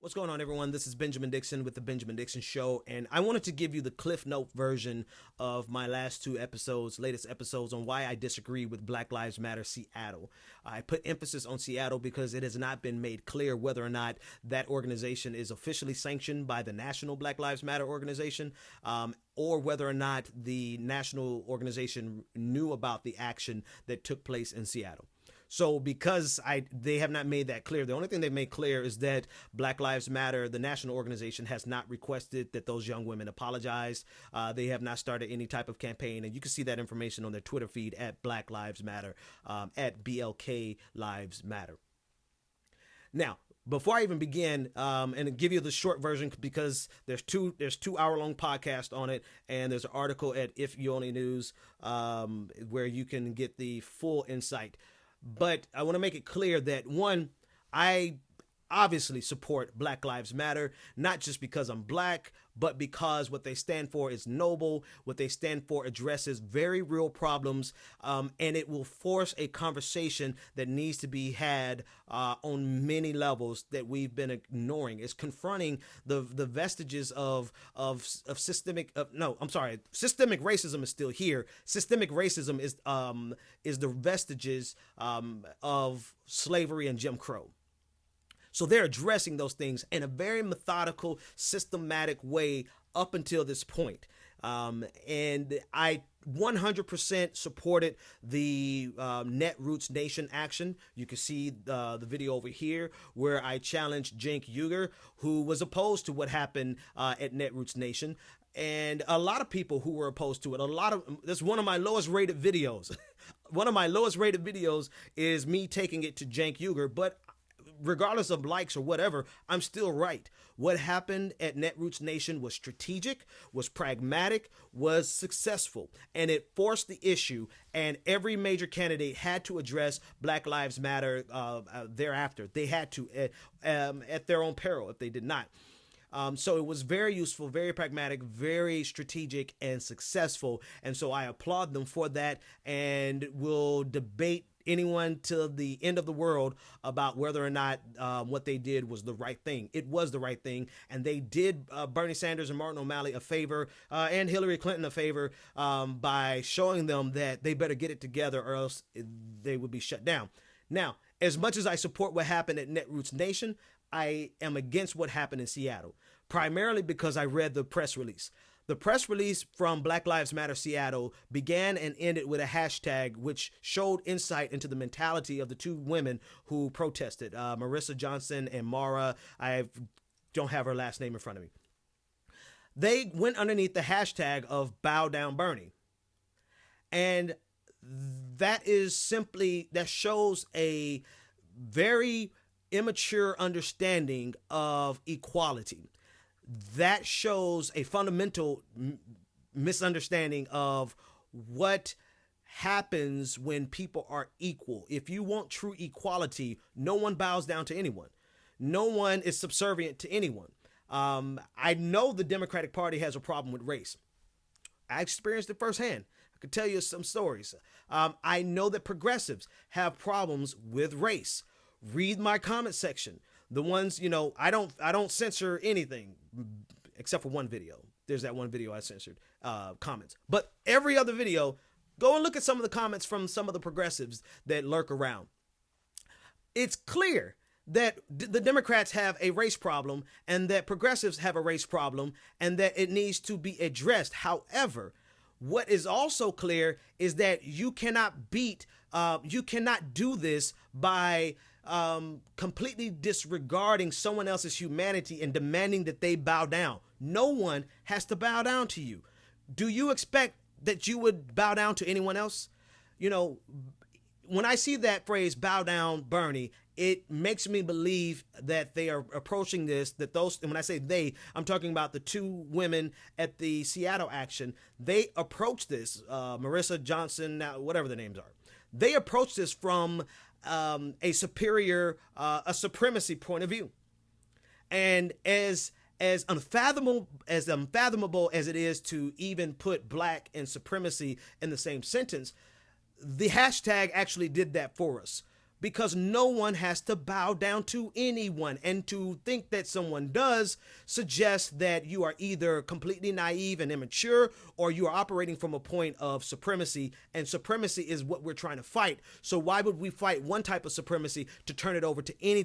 What's going on, everyone? This is Benjamin Dixon with The Benjamin Dixon Show, and I wanted to give you the Cliff Note version of my latest episodes on why I disagree with Black Lives Matter Seattle. I put emphasis on Seattle because it has not been made clear whether or not that organization is officially sanctioned by the National Black Lives Matter organization, or whether or not the national organization knew about the action that took place in Seattle. So because they have not made that clear, the only thing they've made clear is that Black Lives Matter, the national organization, has not requested that those young women apologize. They have not started any type of campaign, and you can see that information on their Twitter feed at Black Lives Matter, at BLK Lives Matter. Now, before I even begin, and give you the short version, because there's 2 hour-long podcast on it, and there's an article at If You Only News where you can get the full insight. But I want to make it clear that, one, I obviously support Black Lives Matter, not just because I'm black, but because what they stand for is noble. What they stand for addresses very real problems, and it will force a conversation that needs to be had on many levels that we've been ignoring. It's confronting the vestiges of systemic racism is still here. Systemic racism is the vestiges of slavery and Jim Crow. So they're addressing those things in a very methodical, systematic way up until this point. And I 100% supported the Netroots Nation action. You can see the video over here where I challenged Cenk Uygur, who was opposed to what happened at Netroots Nation. And a lot of people who were opposed to it, that's one of my lowest rated videos. One of my lowest rated videos is me taking it to Cenk Uygur, but regardless of likes or whatever, I'm still right. What happened at Netroots Nation was strategic, was pragmatic, was successful, and it forced the issue, and every major candidate had to address Black Lives Matter thereafter. They had to, at their own peril if they did not. So it was very useful, very pragmatic, very strategic, and successful. And so I applaud them for that, and will debate anyone till the end of the world about whether or not what they did was the right thing. It was the right thing, and they did Bernie Sanders and Martin O'Malley a favor, and Hillary Clinton a favor, by showing them that they better get it together or else they would be shut down. Now, as much as I support what happened at Netroots Nation, I am against what happened in Seattle, primarily because I read the press release. The press release from Black Lives Matter Seattle began and ended with a hashtag which showed insight into the mentality of the two women who protested, Marissa Johnson and Mara. I don't have her last name in front of me. They went underneath the hashtag of Bow Down Bernie. And that shows a very immature understanding of equality. That shows a fundamental misunderstanding of what happens when people are equal. If you want true equality, no one bows down to anyone. No one is subservient to anyone. I know the Democratic Party has a problem with race. I experienced it firsthand. I could tell you some stories. I know that progressives have problems with race. Read my comment section. The ones, I don't censor anything except for one video. There's that one video I censored comments. But every other video, go and look at some of the comments from some of the progressives that lurk around. It's clear that the Democrats have a race problem and that progressives have a race problem and that it needs to be addressed. However, what is also clear is that you cannot do this by completely disregarding someone else's humanity and demanding that they bow down. No one has to bow down to you. Do you expect that you would bow down to anyone else? When I see that phrase, bow down Bernie, it makes me believe that they are approaching this, and when I say they, I'm talking about the two women at the Seattle action. They approach this, Marissa Johnson, whatever the names are. They approach this from a supremacy point of view. And as unfathomable as it is to even put black and supremacy in the same sentence, the hashtag actually did that for us. because no one has to bow down to anyone. And to think that someone does suggests that you are either completely naive and immature, or you are operating from a point of supremacy, and supremacy is what we're trying to fight. So why would we fight one type of supremacy to turn it over to any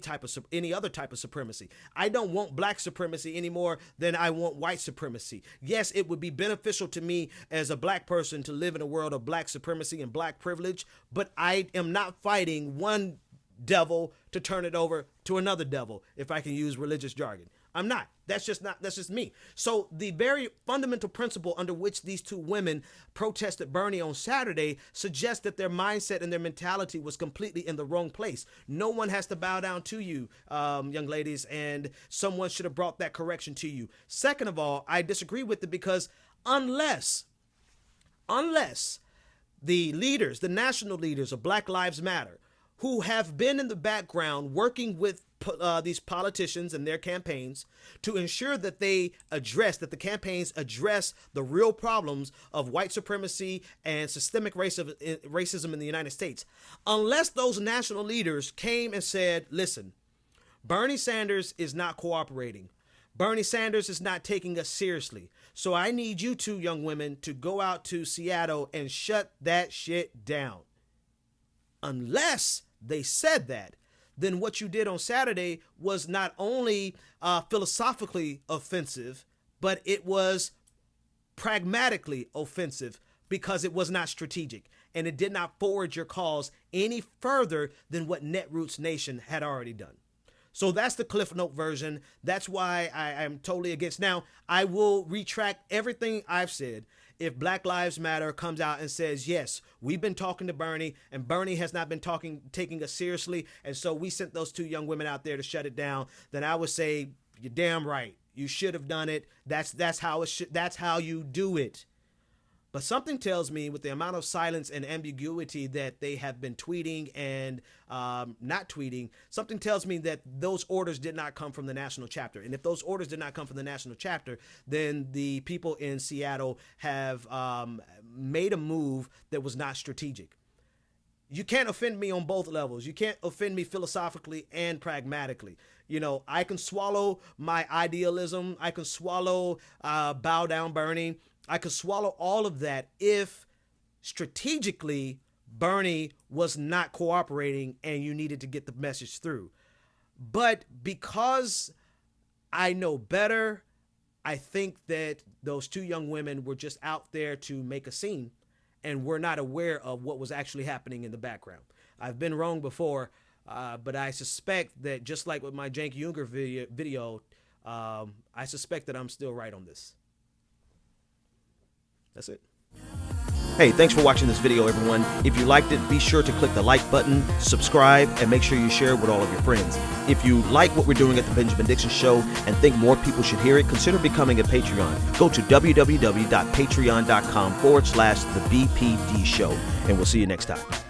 other type of supremacy? I don't want black supremacy any more than I want white supremacy. Yes, it would be beneficial to me as a black person to live in a world of black supremacy and black privilege, but I am not fighting one devil to turn it over to another devil, if I can use religious jargon. I'm not. That's just me. So the very fundamental principle under which these two women protested Bernie on Saturday suggests that their mindset and their mentality was completely in the wrong place. No one has to bow down to you, young ladies, and someone should have brought that correction to you. Second of all, I disagree with it because unless the leaders, the national leaders of Black Lives Matter, who have been in the background working with these politicians and their campaigns to ensure that the campaigns address the real problems of white supremacy and systemic racism in the United States. Unless those national leaders came and said, listen, Bernie Sanders is not cooperating. Bernie Sanders is not taking us seriously. So I need you two young women to go out to Seattle and shut that shit down. Unless they said that, then what you did on Saturday was not only philosophically offensive, but it was pragmatically offensive because it was not strategic and it did not forward your cause any further than what Netroots Nation had already done. So that's the Cliff Note version. That's why I am totally against. Now, I will retract everything I've said if Black Lives Matter comes out and says, yes, we've been talking to Bernie and Bernie has not been taking us seriously, and so we sent those two young women out there to shut it down. Then I would say, you're damn right. You should have done it. That's how you do it. But something tells me, with the amount of silence and ambiguity that they have been tweeting and not tweeting, something tells me that those orders did not come from the national chapter. And if those orders did not come from the national chapter, then the people in Seattle have made a move that was not strategic. You can't offend me on both levels. You can't offend me philosophically and pragmatically. You know, I can swallow my idealism. I can swallow bow down Bernie. I could swallow all of that if strategically Bernie was not cooperating and you needed to get the message through. But because I know better, I think that those two young women were just out there to make a scene and were not aware of what was actually happening in the background. I've been wrong before, but I suspect that just like with my Cenk Uygur video, I suspect that I'm still right on this. That's it. Hey, thanks for watching this video, everyone. If you liked it, be sure to click the like button, subscribe, and make sure you share it with all of your friends. If you like what we're doing at The Benjamin Dixon Show and think more people should hear it, consider becoming a Patreon. Go to www.patreon.com/TheBPD Show, and we'll see you next time.